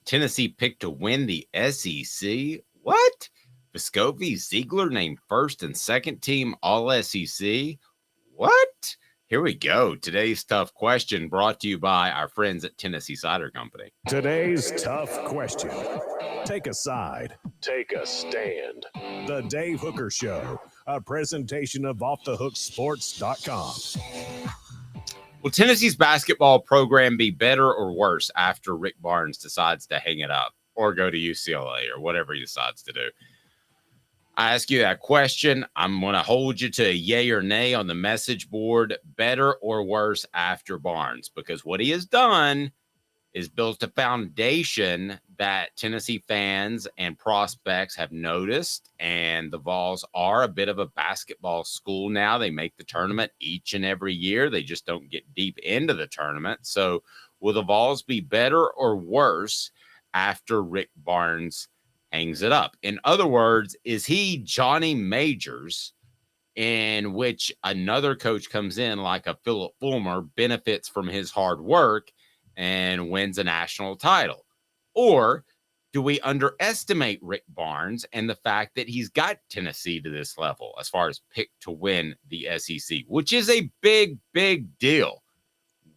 Tennessee picked to win the SEC. What? Vescovi, Zeigler named first and second team All SEC. What? Here we go. Today's tough question brought to you by our friends at Tennessee Cider Company. Today's tough question. Take a side. Take a stand. The Dave Hooker Show, a presentation of offthehooksports.com. Will Tennessee's basketball program be better or worse after Rick Barnes decides to hang it up or go to UCLA or whatever he decides to do? I ask you that question. I'm going to hold you to a yay or nay on the message board. Better or worse after Barnes? Because what he has done is built a foundation that Tennessee fans and prospects have noticed. And the Vols are a bit of a basketball school now. They make the tournament each and every year. They just don't get deep into the tournament. So will the Vols be better or worse after Rick Barnes hangs it up? In other words, is he Johnny Majors, in which another coach comes in like a Philip Fulmer, benefits from his hard work, and wins a national title? Or do we underestimate Rick Barnes and the fact that he's got Tennessee to this level as far as pick to win the SEC, which is a big, big deal?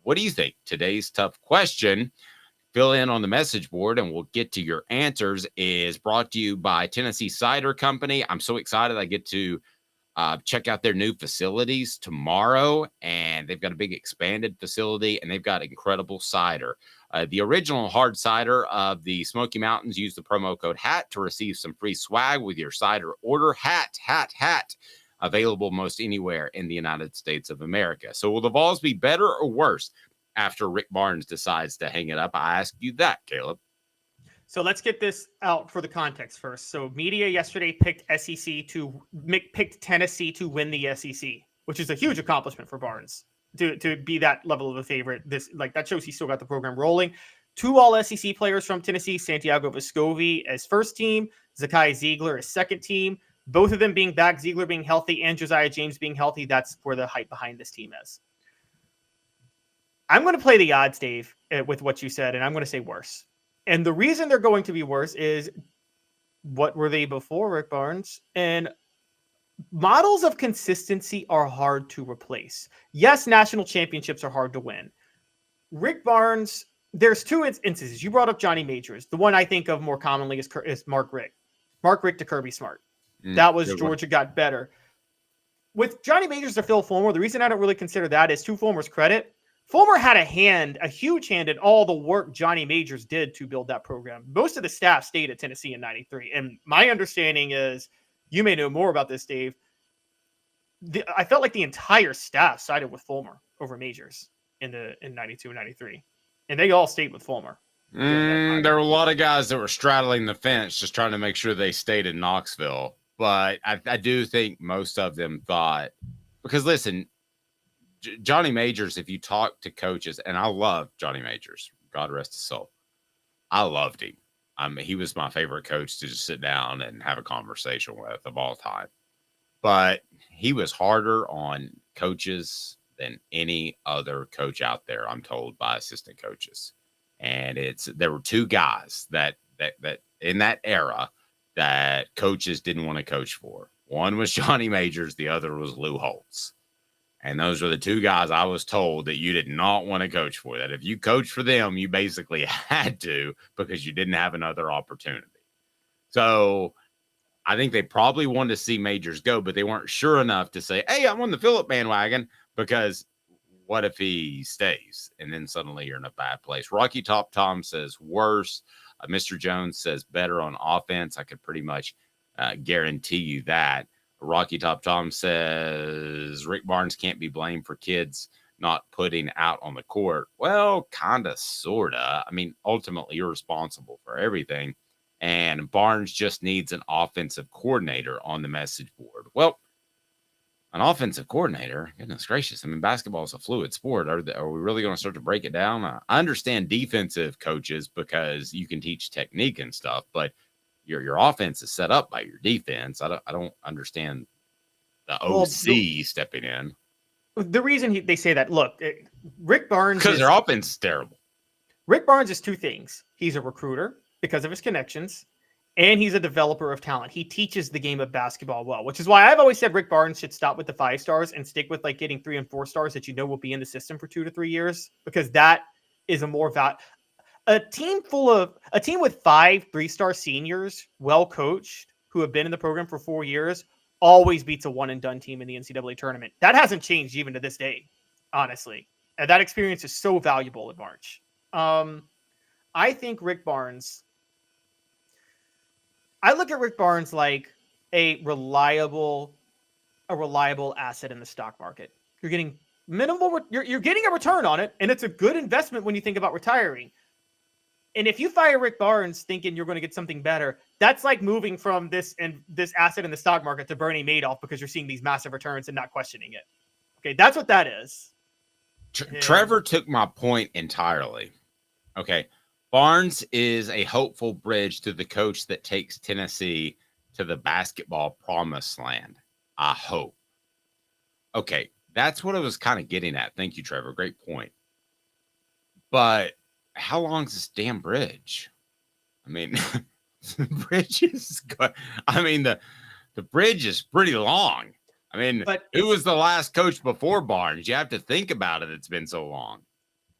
What do you think? Today's tough question, fill in on the message board and we'll get to your answers, is brought to you by Tennessee Cider Company. I'm so excited I get to check out their new facilities tomorrow, and they've got a big expanded facility, and they've got incredible cider. The original hard cider of the Smoky Mountains. Use the promo code HAT to receive some free swag with your cider order. HAT. Available most anywhere in the United States of America. So will the Vols be better or worse after Rick Barnes decides to hang it up? I ask you that, Caleb. So let's get this out for the context first. So media yesterday picked Tennessee to win the SEC, which is a huge accomplishment for Barnes to be that level of a favorite. That shows he still got the program rolling. 2 All SEC players from Tennessee, Santiago Vescovi as first team, Zakai Zeigler as second team. Both of them being back, Zeigler being healthy and Josiah James being healthy. That's where the hype behind this team is. I'm going to play the odds, Dave, with what you said, and I'm going to say worse. And the reason they're going to be worse is, what were they before Rick Barnes? And models of consistency are hard to replace. Yes, national championships are hard to win. Rick Barnes, there's 2 instances. You brought up Johnny Majors. The one I think of more commonly is Mark Richt. Mark Richt to Kirby Smart. That was Georgia got better. With Johnny Majors to Phil Fulmer, the reason I don't really consider that is, to Fulmer's credit, Fulmer had a huge hand in all the work Johnny Majors did to build that program. Most of the staff stayed at Tennessee in 93. And my understanding is, you may know more about this, Dave, I felt like the entire staff sided with Fulmer over Majors in 92 and 93. And they all stayed with Fulmer. There were a lot of guys that were straddling the fence just trying to make sure they stayed in Knoxville. But I do think most of them thought, because listen, Johnny Majors, if you talk to coaches, and I love Johnny Majors, God rest his soul, I loved him. He was my favorite coach to just sit down and have a conversation with of all time. But he was harder on coaches than any other coach out there, I'm told, by assistant coaches. And there were 2 guys that in that era that coaches didn't want to coach for. One was Johnny Majors, the other was Lou Holtz. And those were the 2 guys I was told that you did not want to coach for. That if you coached for them, you basically had to, because you didn't have another opportunity. So I think they probably wanted to see Majors go, but they weren't sure enough to say, hey, I'm on the Phillip bandwagon, because what if he stays? And then suddenly you're in a bad place. Rocky Top Tom says worse. Mr. Jones says better on offense. I could pretty much guarantee you that. Rocky Top Tom says Rick Barnes can't be blamed for kids not putting out on the court. Well, kind of, sort of. I mean, ultimately, you're responsible for everything. And Barnes just needs an offensive coordinator on the message board. Well, an offensive coordinator, goodness gracious. I mean, basketball is a fluid sport. Are we really going to start to break it down? I understand defensive coaches because you can teach technique and stuff, but your offense is set up by your defense. I don't understand the OC stepping in. The reason they say that, look, Rick Barnes, because their offense is terrible. Rick Barnes is two things. He's a recruiter because of his connections, and he's a developer of talent. He teaches the game of basketball well, which is why I've always said Rick Barnes should stop with the 5 stars and stick with like getting 3 and 4 stars that will be in the system for 2 to 3 years, because that is a more a team with 5 3-star seniors, well coached, who have been in the program for 4 years, always beats a one and done team in the NCAA tournament. That hasn't changed even to this day, honestly. And that experience is so valuable in March. I think Rick Barnes, I look at Rick Barnes like a reliable asset in the stock market. You're getting you're getting a return on it, and it's a good investment when you think about retiring. And if you fire Rick Barnes thinking you're going to get something better, that's like moving from this asset in the stock market to Bernie Madoff because you're seeing these massive returns and not questioning it. Okay, that's what that is. Trevor took my point entirely. Okay, Barnes is a hopeful bridge to the coach that takes Tennessee to the basketball promised land. I hope. Okay, that's what I was kind of getting at. Thank you, Trevor. Great point. But how long is this damn bridge? I mean, the bridge is good. I mean, the bridge is pretty long. I mean, who was the last coach before Barnes? You have to think about it. It's been so long.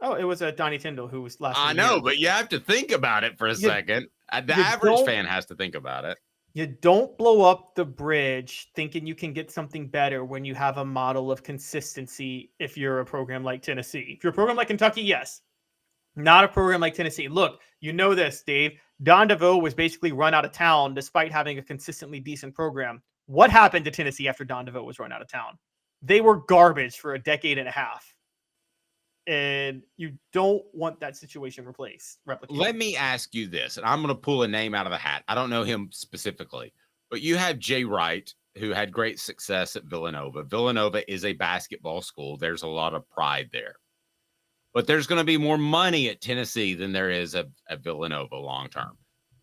Oh, it was Donnie Tyndall who was last. I know, but you have to think about it for a second. The average fan has to think about it. You don't blow up the bridge thinking you can get something better when you have a model of consistency. If you're a program like Tennessee, if you're a program like Kentucky, yes. Not a program like Tennessee. Look, you know this, Dave. Don DeVoe was basically run out of town despite having a consistently decent program. What happened to Tennessee after Don DeVoe was run out of town? They were garbage for a decade and a half. And you don't want that situation replicated. Let me ask you this, and I'm going to pull a name out of the hat. I don't know him specifically, but you have Jay Wright, who had great success at Villanova. Villanova is a basketball school. There's a lot of pride there. But there's going to be more money at Tennessee than there is at Villanova long term.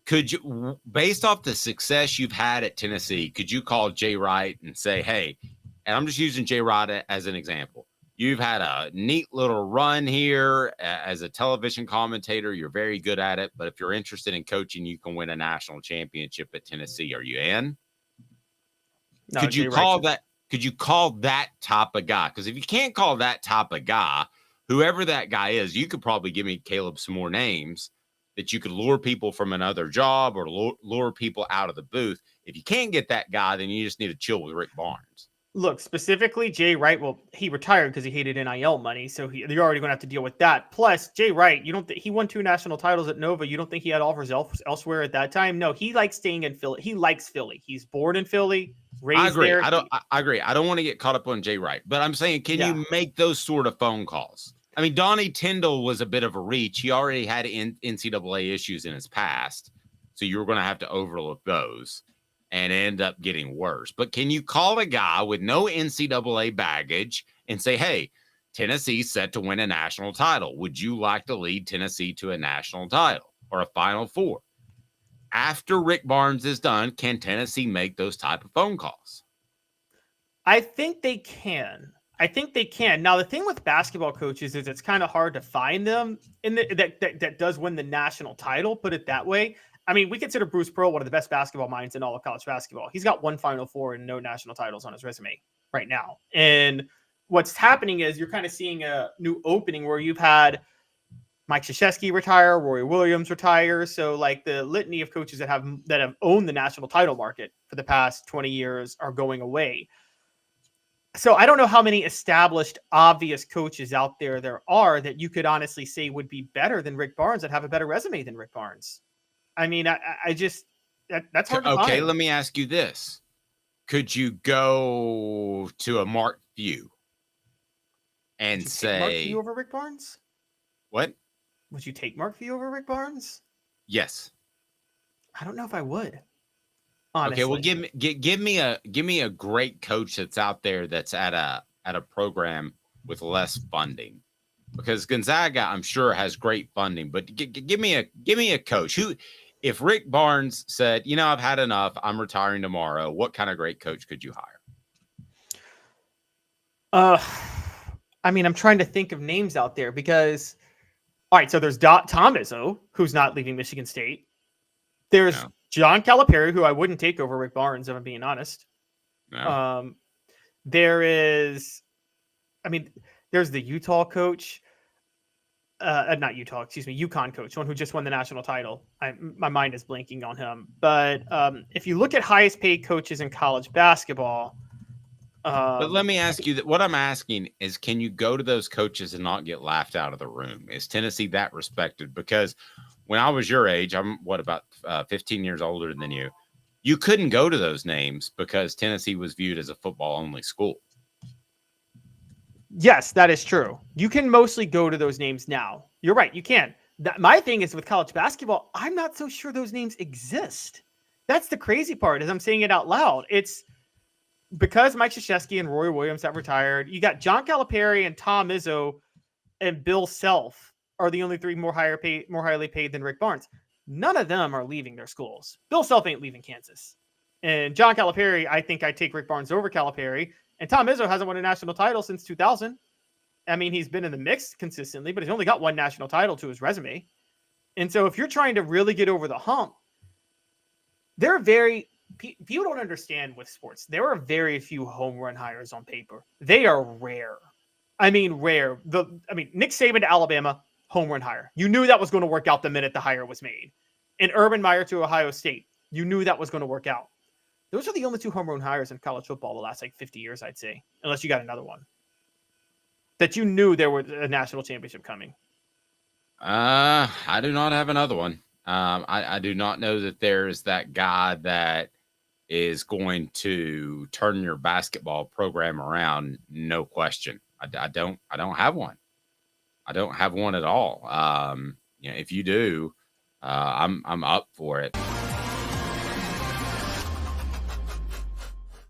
Could you, based off the success you've had at Tennessee, could you call Jay Wright and say, hey, and I'm just using Jay Wright as an example. You've had a neat little run here as a television commentator. You're very good at it. But if you're interested in coaching, you can win a national championship at Tennessee. Are you in? No, could you call that type of guy? Because if you can't call that type of guy, whoever that guy is, you could probably give me, Caleb, some more names that you could lure people from another job or lure people out of the booth. If you can't get that guy, then you just need to chill with Rick Barnes. Look, specifically Jay Wright. Well, he retired because he hated NIL money, so you're already going to have to deal with that. Plus, Jay Wright, he won 2 national titles at Nova. You don't think he had offers elsewhere at that time? No, he likes staying in Philly. He likes Philly. He's born in Philly, raised I agree. there. I agree. I don't want to get caught up on Jay Wright, but I'm saying, can you make those sort of phone calls? I mean, Donnie Tyndall was a bit of a reach. He already had NCAA issues in his past, so you were going to have to overlook those and end up getting worse. But can you call a guy with no NCAA baggage and say, hey, Tennessee's set to win a national title. Would you like to lead Tennessee to a national title or a Final Four? After Rick Barnes is done, can Tennessee make those type of phone calls? I think they can. Now, the thing with basketball coaches is it's kind of hard to find them that does win the national title, put it that way. I mean, we consider Bruce Pearl one of the best basketball minds in all of college basketball. He's got 1 Final Four and no national titles on his resume right now. And what's happening is you're kind of seeing a new opening where you've had Mike Krzyzewski retire, Roy Williams retire. So like the litany of coaches that have owned the national title market for the past 20 years are going away. So I don't know how many established, obvious coaches out there are that you could honestly say would be better than Rick Barnes, that have a better resume than Rick Barnes. I mean, that's hard to find. Okay, let me ask you this. Could you go to a Mark Few and say Mark Few over Rick Barnes? What? Would you take Mark Few over Rick Barnes? Yes. I don't know if I would. Honestly. Okay, well, give me a great coach that's out there that's at a program with less funding, because Gonzaga, I'm sure, has great funding. But give me a coach who, if Rick Barnes said, I've had enough, I'm retiring tomorrow, what kind of great coach could you hire? I mean, I'm trying to think of names out there because All right, so there's Tom Izzo, who's not leaving Michigan State. There's No. John Calipari, who I wouldn't take over Rick Barnes, if I'm being honest. No. There is, I mean, there's the Utah coach. Not Utah, excuse me, UConn coach, one who just won the national title. My mind is blanking on him. But if you look at highest paid coaches in college basketball, but let me ask you that. What I'm asking is, can you go to those coaches and not get laughed out of the room? Is Tennessee that respected? Because when I was your age, I'm about 15 years older than you. You couldn't go to those names because Tennessee was viewed as a football only school. Yes, that is true. You can mostly go to those names now. You're right. You can. My thing is with college basketball, I'm not so sure those names exist. That's the crazy part, as I'm saying it out loud. It's because Mike Krzyzewski and Roy Williams have retired. You got John Calipari and Tom Izzo and Bill Self are the only three more highly paid than Rick Barnes. None of them are leaving their schools. Bill Self ain't leaving Kansas. And John Calipari, I think I take Rick Barnes over Calipari. And Tom Izzo hasn't won a national title since 2000. I mean, he's been in the mix consistently, but he's only got one national title to his resume. And so if you're trying to really get over the hump, people don't understand with sports. There are very few home run hires on paper. They are rare. I mean, rare. Nick Saban to Alabama, home run hire. You knew that was going to work out the minute the hire was made. And Urban Meyer to Ohio State, you knew that was going to work out. Those are the only two home run hires in college football the last 50 years, I'd say, unless you got another one that you knew there was a national championship coming. I do not have another one. I do not know that there's that guy that is going to turn your basketball program around. No question. I don't have one. I don't have one at all. If you do, I'm up for it.